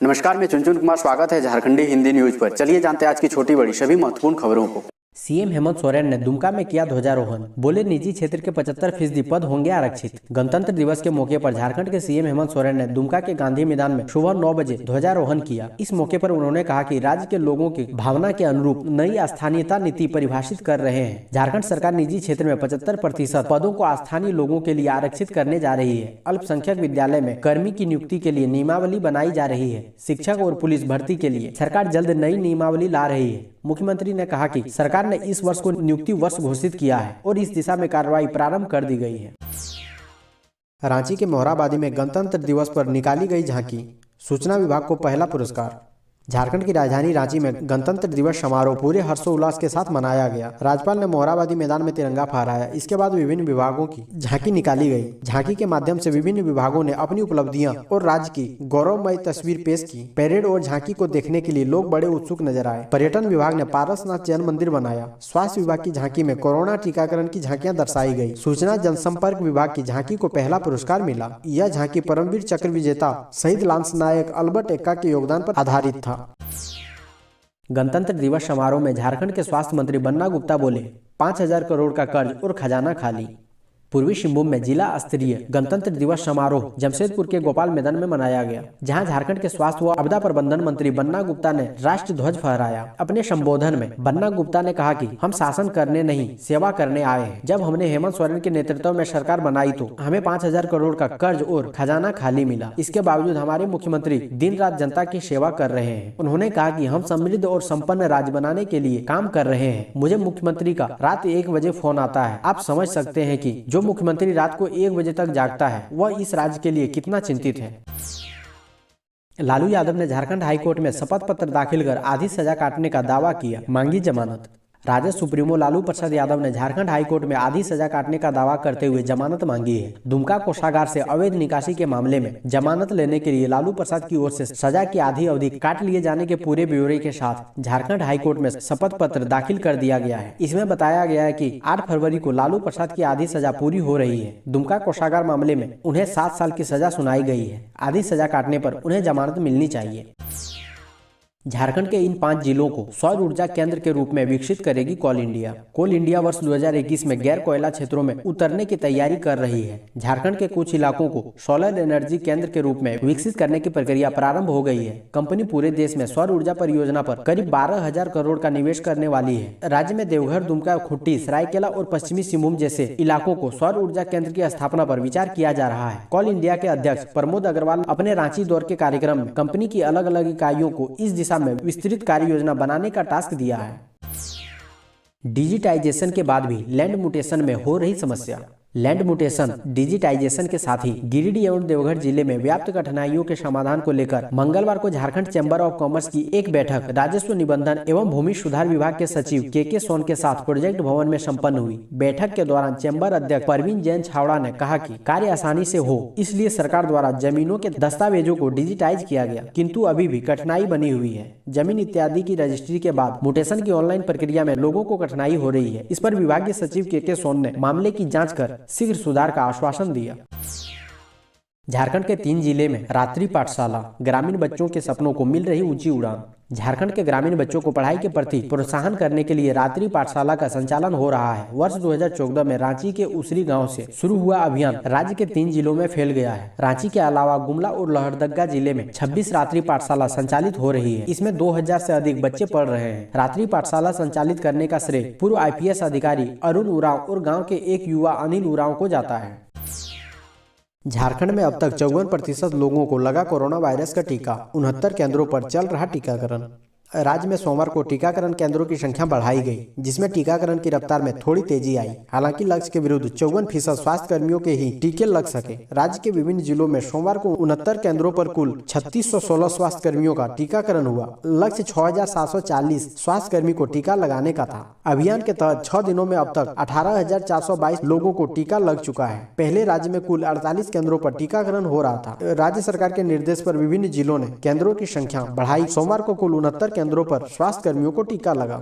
नमस्कार, मैं चुनचुन कुमार। स्वागत है झारखंडी हिंदी न्यूज पर। चलिए जानते हैं आज की छोटी बड़ी सभी महत्वपूर्ण खबरों को। सीएम हेमंत सोरेन ने दुमका में किया ध्वजारोहण। बोले निजी क्षेत्र के 75% पद होंगे आरक्षित। गणतंत्र दिवस के मौके पर झारखंड के सीएम हेमंत सोरेन ने दुमका के गांधी मैदान में सुबह 9 बजे ध्वजारोहण किया। इस मौके पर उन्होंने कहा कि राज्य के लोगों की भावना के अनुरूप नई स्थानीयता नीति परिभाषित कर रहे हैं। झारखंड सरकार निजी क्षेत्र में 75% पदों को स्थानीय लोगों के लिए आरक्षित करने जा रही है। अल्पसंख्यक विद्यालय में कर्मी की नियुक्ति के लिए नियमावली बनाई जा रही है। शिक्षक और पुलिस भर्ती के लिए सरकार जल्द नई नियमावली ला रही है। मुख्यमंत्री ने कहा कि सरकार ने इस वर्ष को नियुक्ति वर्ष घोषित किया है और इस दिशा में कार्रवाई प्रारंभ कर दी गई है। रांची के मोहराबादी में गणतंत्र दिवस पर निकाली गई झांकी। सूचना विभाग को पहला पुरस्कार। झारखंड की राजधानी रांची में गणतंत्र दिवस समारोह पूरे हर्षोल्लास के साथ मनाया गया। राज्यपाल ने मोहराबादी मैदान में तिरंगा फहराया। इसके बाद विभिन्न विभागों की झांकी निकाली गई। झांकी के माध्यम से विभिन्न विभागों ने अपनी उपलब्धियां और राज्य की गौरवमयी तस्वीर पेश की। परेड और झांकी को देखने के लिए लोग बड़े उत्सुक नजर आए। पर्यटन विभाग ने पारसनाथ जैन मंदिर बनाया। स्वास्थ्य विभाग की झांकी में कोरोना टीकाकरण की झांकियां दर्शाई गई। सूचना जनसंपर्क विभाग की झांकी को पहला पुरस्कार मिला। यह झांकी परमवीर चक्र विजेता शहीद लांस नायक अल्बर्ट एक्का के योगदान पर आधारित था। गणतंत्र दिवस समारोह में झारखंड के स्वास्थ्य मंत्री बन्ना गुप्ता बोले 5,000 करोड़ का कर्ज और खजाना खाली। पूर्वी सिंहभूम में जिला स्तरीय गणतंत्र दिवस समारोह जमशेदपुर के गोपाल मैदान में मनाया गया, जहां झारखंड के स्वास्थ्य व आपदा प्रबंधन मंत्री बन्ना गुप्ता ने राष्ट्रीय ध्वज फहराया। अपने संबोधन में बन्ना गुप्ता ने कहा कि हम शासन करने नहीं सेवा करने आए हैं। जब हमने हेमंत सोरेन के नेतृत्व में सरकार बनाई तो हमें 5,000 करोड़ का कर्ज और खजाना खाली मिला। इसके बावजूद हमारे मुख्यमंत्री दिन रात जनता की सेवा कर रहे हैं। उन्होंने कहा कि हम समृद्ध और संपन्न राज्य बनाने के लिए काम कर रहे हैं। मुझे मुख्यमंत्री का रात 1 बजे फोन आता है। आप समझ सकते हैं कि जो मुख्यमंत्री रात को 1 बजे तक जागता है वह इस राज्य के लिए कितना चिंतित है। लालू यादव ने झारखंड हाईकोर्ट में शपथ पत्र दाखिल कर आधी सजा काटने का दावा किया, मांगी जमानत। राजद सुप्रीमो लालू प्रसाद यादव ने झारखंड हाईकोर्ट में आधी सजा काटने का दावा करते हुए जमानत मांगी है। दुमका कोषागार से अवैध निकासी के मामले में जमानत लेने के लिए लालू प्रसाद की ओर से सजा की आधी अवधि काट लिए जाने के पूरे ब्यौरे के साथ झारखंड हाईकोर्ट में शपथ पत्र दाखिल कर दिया गया है। इसमें बताया गया है कि 8 फरवरी को लालू प्रसाद की आधी सजा पूरी हो रही है। दुमका कोषागार मामले में उन्हें 7 साल की सजा सुनाई गई है। आधी सजा काटने पर उन्हें जमानत मिलनी चाहिए। झारखंड के इन 5 जिलों को सौर ऊर्जा केंद्र के रूप में विकसित करेगी कोल इंडिया। कोल इंडिया वर्ष 2021 में गैर कोयला क्षेत्रों में उतरने की तैयारी कर रही है। झारखंड के कुछ इलाकों को सोलर एनर्जी केंद्र के रूप में विकसित करने की प्रक्रिया प्रारंभ हो गई है। कंपनी पूरे देश में सौर ऊर्जा परियोजना पर करीब 12,000 करोड़ का निवेश करने वाली है। राज्य में देवघर, दुमका, खुट्टी, सरायकेला और पश्चिमी सिंहभूम जैसे इलाकों को सौर ऊर्जा केंद्र की स्थापना पर विचार किया जा रहा है। कोल इंडिया के अध्यक्ष प्रमोद अग्रवाल अपने रांची दौरे के कार्यक्रम में कंपनी की अलग अलग इकाइयों को इस दिशा में विस्तृत कार्य योजना बनाने का टास्क दिया है। डिजिटाइजेशन के बाद भी लैंड म्यूटेशन में हो रही समस्या। लैंड म्यूटेशन डिजिटाइजेशन के साथ ही गिरिडीह एवं देवघर जिले में व्याप्त कठिनाइयों के समाधान को लेकर मंगलवार को झारखंड चैम्बर ऑफ कॉमर्स की एक बैठक राजस्व निबंधन एवं भूमि सुधार विभाग के सचिव के सोन के साथ प्रोजेक्ट भवन में संपन्न हुई। बैठक के दौरान चैम्बर अध्यक्ष परवीन जैन छावड़ा ने कहा कि कार्य आसानी से हो, इसलिए सरकार द्वारा जमीनों के दस्तावेजों को डिजिटाइज किया गया, किंतु अभी भी कठिनाई बनी हुई है। जमीन इत्यादि की रजिस्ट्री के बाद म्यूटेशन की ऑनलाइन प्रक्रिया में लोगों को कठिनाई हो रही है। इस पर विभागीय सचिव के सोन ने मामले की जाँच कर शीघ्र सुधार का आश्वासन दिया। झारखंड के 3 जिले में रात्रि पाठशाला, ग्रामीण बच्चों के सपनों को मिल रही ऊंची उड़ान। झारखंड के ग्रामीण बच्चों को पढ़ाई के प्रति प्रोत्साहन करने के लिए रात्रि पाठशाला का संचालन हो रहा है। वर्ष 2014 में रांची के उसरी गांव से शुरू हुआ अभियान राज्य के 3 जिलों में फैल गया है। रांची के अलावा गुमला और लोहरदगा जिले में 26 रात्रि पाठशाला संचालित हो रही है। इसमें 2000 से अधिक बच्चे पढ़ रहे हैं। रात्रि पाठशाला संचालित करने का श्रेय पूर्व IPS अधिकारी अरुण उरांव और गाँव के एक युवा अनिल उरांव को जाता है। झारखंड में अब तक 54% लोगों को लगा कोरोना वायरस का टीका। 69 केंद्रों पर चल रहा टीकाकरण। राज्य में सोमवार को टीकाकरण केंद्रों की संख्या बढ़ाई गई, जिसमें टीकाकरण की रफ्तार में थोड़ी तेजी आई। हालांकि लक्ष्य के विरुद्ध 54% स्वास्थ्य कर्मियों के ही टीके लग सके। राज्य के विभिन्न जिलों में सोमवार को 69 केंद्रों पर कुल 3616 स्वास्थ्य कर्मियों का टीकाकरण हुआ। लक्ष्य 6740 स्वास्थ्य कर्मी को टीका लगाने का था। अभियान के तहत 6 दिनों में अब तक 18,422 लोगों को टीका लग चुका है। पहले राज्य में कुल 48 केंद्रों पर टीकाकरण हो रहा था। राज्य सरकार के निर्देश पर विभिन्न जिलों ने केंद्रों की संख्या बढ़ाई। सोमवार को कुल 69 केंद्रों पर स्वास्थ्य कर्मियों को टीका लगा।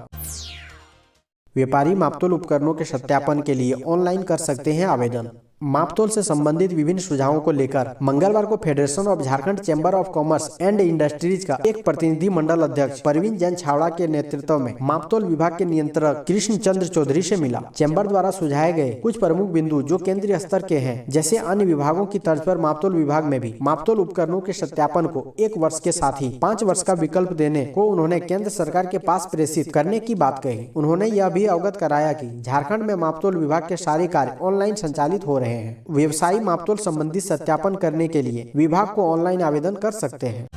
व्यापारी मापतोल उपकरणों के सत्यापन के लिए ऑनलाइन कर सकते हैं आवेदन। मापतोल से संबंधित विभिन्न सुझावों को लेकर मंगलवार को federation of Jharkhand chamber of commerce and industries का एक प्रतिनिधि मंडल अध्यक्ष परवीन जैन छावड़ा के नेतृत्व में मापतोल विभाग के नियंत्रक कृष्ण चंद्र चौधरी से मिला। चैम्बर द्वारा सुझाए गए कुछ प्रमुख बिंदु जो केंद्रीय स्तर के हैं, जैसे अन्य विभागों की तर्ज पर मापतोल विभाग में भी मापतोल उपकरणों के सत्यापन को 1 वर्ष के साथ ही 5 वर्ष का विकल्प देने को उन्होंने केंद्र सरकार के पास प्रेषित करने की बात कही। उन्होंने यह भी अवगत कराया कि झारखंड में मापतोल विभाग के सारे कार्य ऑनलाइन संचालित हो रहे हैं। व्यवसायी मापतोल संबंधी सत्यापन करने के लिए विभाग को ऑनलाइन आवेदन कर सकते हैं।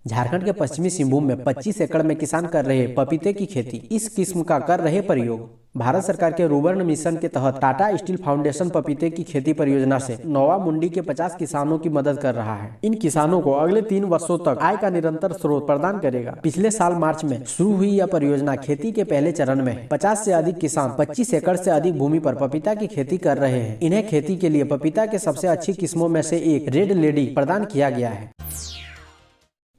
झारखंड के पश्चिमी सिंहभूम में 25 एकड़ में किसान कर रहे पपीते की खेती। इस किस्म का कर रहे प्रयोग भारत सरकार के रुबर्न मिशन के तहत टाटा स्टील फाउंडेशन पपीते की खेती परियोजना से नौवा मुंडी के 50 किसानों की मदद कर रहा है। इन किसानों को अगले 3 वर्षों तक आय का निरंतर स्रोत प्रदान करेगा। पिछले साल मार्च में शुरू हुई यह परियोजना खेती के पहले चरण में 50 से अधिक किसान 25 एकड़ से अधिक भूमि पर पपीता की खेती कर रहे हैं। इन्हें खेती के लिए पपीता के सबसे अच्छी किस्मों में से एक रेड लेडी प्रदान किया गया है।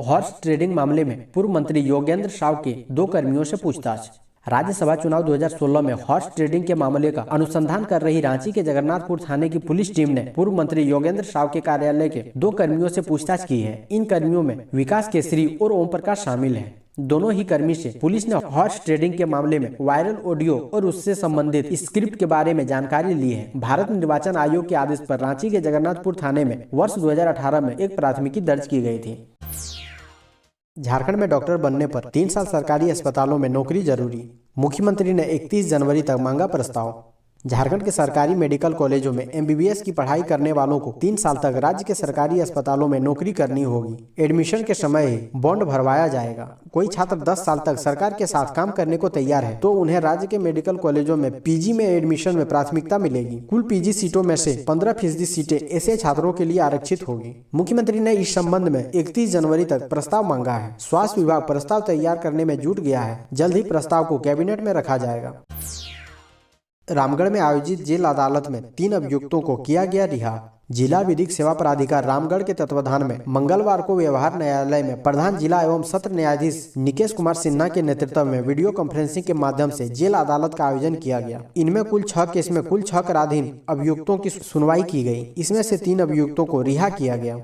हॉर्स ट्रेडिंग मामले में पूर्व मंत्री योगेंद्र साव के 2 कर्मियों से पूछताछ। राज्यसभा चुनाव 2016 में हॉर्स ट्रेडिंग के मामले का अनुसंधान कर रही रांची के जगन्नाथपुर थाने की पुलिस टीम ने पूर्व मंत्री योगेंद्र साव के कार्यालय के 2 कर्मियों से पूछताछ की है। इन कर्मियों में विकास केसरी और ओम प्रकाश शामिल हैं। दोनों ही कर्मी से पुलिस ने हॉर्स ट्रेडिंग के मामले में वायरल ऑडियो और उससे संबंधित स्क्रिप्ट के बारे में जानकारी ली है। भारत निर्वाचन आयोग के आदेश पर रांची के जगन्नाथपुर थाने में वर्ष 2018 में एक प्राथमिकी दर्ज की गई थी। झारखंड में डॉक्टर बनने पर 3 साल सरकारी अस्पतालों में नौकरी जरूरी। मुख्यमंत्री ने 31 जनवरी तक मांगा प्रस्ताव। झारखंड के सरकारी मेडिकल कॉलेजों में MBBS की पढ़ाई करने वालों को 3 साल तक राज्य के सरकारी अस्पतालों में नौकरी करनी होगी। एडमिशन के समय ही बॉन्ड भरवाया जाएगा। कोई छात्र 10 साल तक सरकार के साथ काम करने को तैयार है तो उन्हें राज्य के मेडिकल कॉलेजों में PG में एडमिशन में प्राथमिकता मिलेगी। कुल PG सीटों में से 15% सीटें ऐसे छात्रों के लिए आरक्षित होगी। मुख्यमंत्री ने इस संबंध में 31 जनवरी तक प्रस्ताव मांगा है। स्वास्थ्य विभाग प्रस्ताव तैयार करने में जुट गया है। जल्द ही प्रस्ताव को कैबिनेट में रखा जाएगा। रामगढ़ में आयोजित जेल अदालत में 3 अभियुक्तों को किया गया रिहा। जिला विधिक सेवा प्राधिकार रामगढ़ के तत्वाधान में मंगलवार को व्यवहार न्यायालय में प्रधान जिला एवं सत्र न्यायाधीश निकेश कुमार सिन्हा के नेतृत्व में वीडियो कॉन्फ्रेंसिंग के माध्यम से जेल अदालत का आयोजन किया गया। इनमें कुल 6 केस में कुल 6 कराधीन अभियुक्तों की सुनवाई की गई। इसमें से 3 अभियुक्तों को रिहा किया गया।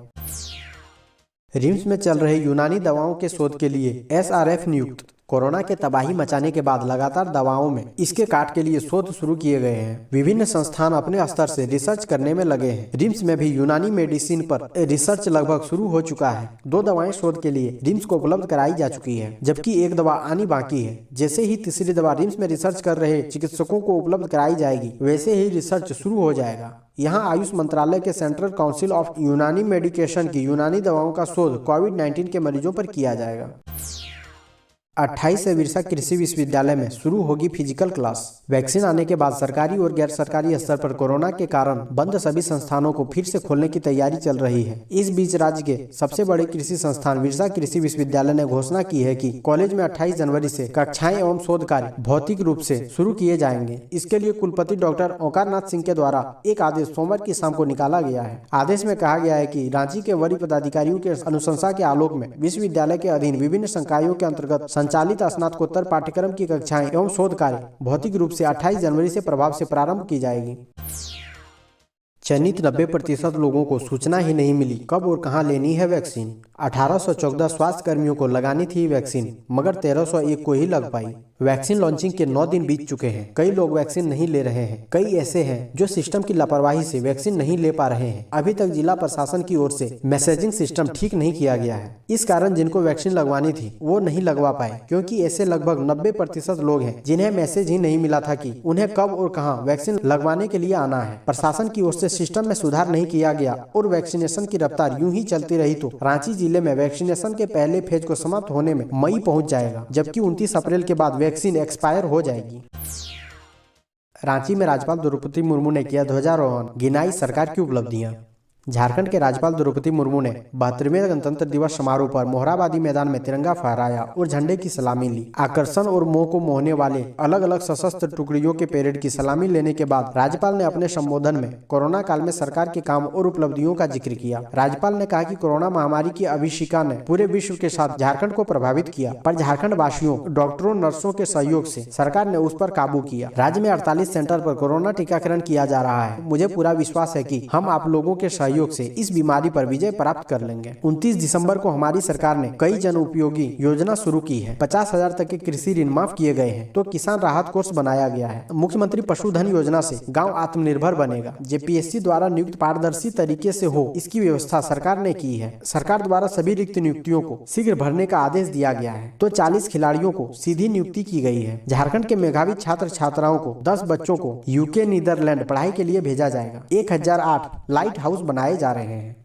रिम्स में चल रहे यूनानी दवाओं के शोध के लिए SRF नियुक्त। कोरोना के तबाही मचाने के बाद लगातार दवाओं में इसके काट के लिए शोध शुरू किए गए हैं। विभिन्न संस्थान अपने स्तर से रिसर्च करने में लगे हैं। रिम्स में भी यूनानी मेडिसिन पर रिसर्च लगभग शुरू हो चुका है। 2 दवाएं शोध के लिए रिम्स को उपलब्ध कराई जा चुकी है, जबकि 1 दवा आनी बाकी है। जैसे ही तीसरी दवा रिम्स में रिसर्च कर रहे चिकित्सकों को उपलब्ध कराई जाएगी, वैसे ही रिसर्च शुरू हो जाएगा। यहाँ आयुष मंत्रालय के सेंट्रल काउंसिल ऑफ यूनानी मेडिकेशन की यूनानी दवाओं का शोध कोविड-19 के मरीजों पर किया जाएगा। 28 से विरसा कृषि विश्वविद्यालय में शुरू होगी फिजिकल क्लास। वैक्सीन आने के बाद सरकारी और गैर सरकारी स्तर पर कोरोना के कारण बंद सभी संस्थानों को फिर से खोलने की तैयारी चल रही है। इस बीच राज्य के सबसे बड़े कृषि संस्थान विरसा कृषि विश्वविद्यालय ने घोषणा की है कि कॉलेज में 28 जनवरी से कक्षाएं एवं शोध कार्य भौतिक रूप से शुरू किए जाएंगे। इसके लिए कुलपति डॉक्टर ओंकारनाथ सिंह के द्वारा एक आदेश सोमवार की शाम को निकाला गया है। आदेश में कहा गया है कि रांची के वरीय पदाधिकारियों के अनुशंसा के आलोक में विश्वविद्यालय के अधीन विभिन्न संकायों के अंतर्गत संचालित स्नातकोत्तर पाठ्यक्रम की कक्षाएं एवं शोध कार्य भौतिक रूप से 28 जनवरी से प्रभाव से प्रारंभ की जाएगी। चयनित 90% लोगों को सूचना ही नहीं मिली कब और कहां लेनी है वैक्सीन। 1814 स्वास्थ्य कर्मियों को लगानी थी वैक्सीन, मगर 1301 को ही लग पाई। वैक्सीन लॉन्चिंग के 9 दिन बीत चुके हैं। कई लोग वैक्सीन नहीं ले रहे हैं। कई ऐसे हैं जो सिस्टम की लापरवाही से वैक्सीन नहीं ले पा रहे हैं। अभी तक जिला प्रशासन की ओर से मैसेजिंग सिस्टम ठीक नहीं किया गया है। इस कारण जिनको वैक्सीन लगवानी थी वो नहीं लगवा पाए, क्योंकि ऐसे लगभग 90% लोग हैं जिन्हें मैसेज ही नहीं मिला था कि उन्हें कब और कहां वैक्सीन लगवाने के लिए आना है। प्रशासन की ओर से सिस्टम में सुधार नहीं किया गया और वैक्सीनेशन की रफ्तार यूं ही चलती रही तो रांची जिले में वैक्सीनेशन के पहले फेज को समाप्त होने में मई पहुंच जाएगा, जबकि 29 अप्रैल के बाद वैक्सीन एक्सपायर हो जाएगी। रांची में राज्यपाल द्रौपदी मुर्मू ने किया ध्वजारोहण, गिनाई सरकार की उपलब्धियां। झारखंड के राज्यपाल द्रौपदी मुर्मू ने 72वें गणतंत्र दिवस समारोह पर मोहराबादी मैदान में तिरंगा फहराया और झंडे की सलामी ली। आकर्षण और मोह को मोहने वाले अलग अलग सशस्त्र टुकड़ियों के परेड की सलामी लेने के बाद राज्यपाल ने अपने संबोधन में कोरोना काल में सरकार के काम और उपलब्धियों का जिक्र किया। राज्यपाल ने कहा कि कोरोना महामारी की अभिषिका ने पूरे विश्व के साथ झारखंड को प्रभावित किया, पर झारखंड वासियों, डॉक्टरों, नर्सों के सहयोग से सरकार ने उस पर काबू किया। राज्य में 48 सेंटर पर कोरोना टीकाकरण किया जा रहा है। मुझे पूरा विश्वास है कि हम आप लोगों के सहयोग से इस बीमारी पर विजय प्राप्त कर लेंगे। 29 दिसंबर को हमारी सरकार ने कई जन उपयोगी योजना शुरू की है। 50,000 तक के कृषि ऋण माफ किए गए हैं, तो किसान राहत कोष बनाया गया है। मुख्यमंत्री पशुधन योजना से गांव आत्मनिर्भर बनेगा। जेपीएससी द्वारा नियुक्त पारदर्शी तरीके से हो, इसकी व्यवस्था सरकार ने की है। सरकार द्वारा सभी रिक्त नियुक्तियों को शीघ्र भरने का आदेश दिया गया है, तो 40 खिलाड़ियों को सीधी नियुक्ति की गई है। झारखंड के मेधावी छात्र छात्राओं को 10 बच्चों को यूके नीदरलैंड पढ़ाई के लिए भेजा जाएगा। 1008 लाइट हाउस बनाए जा रहे हैं।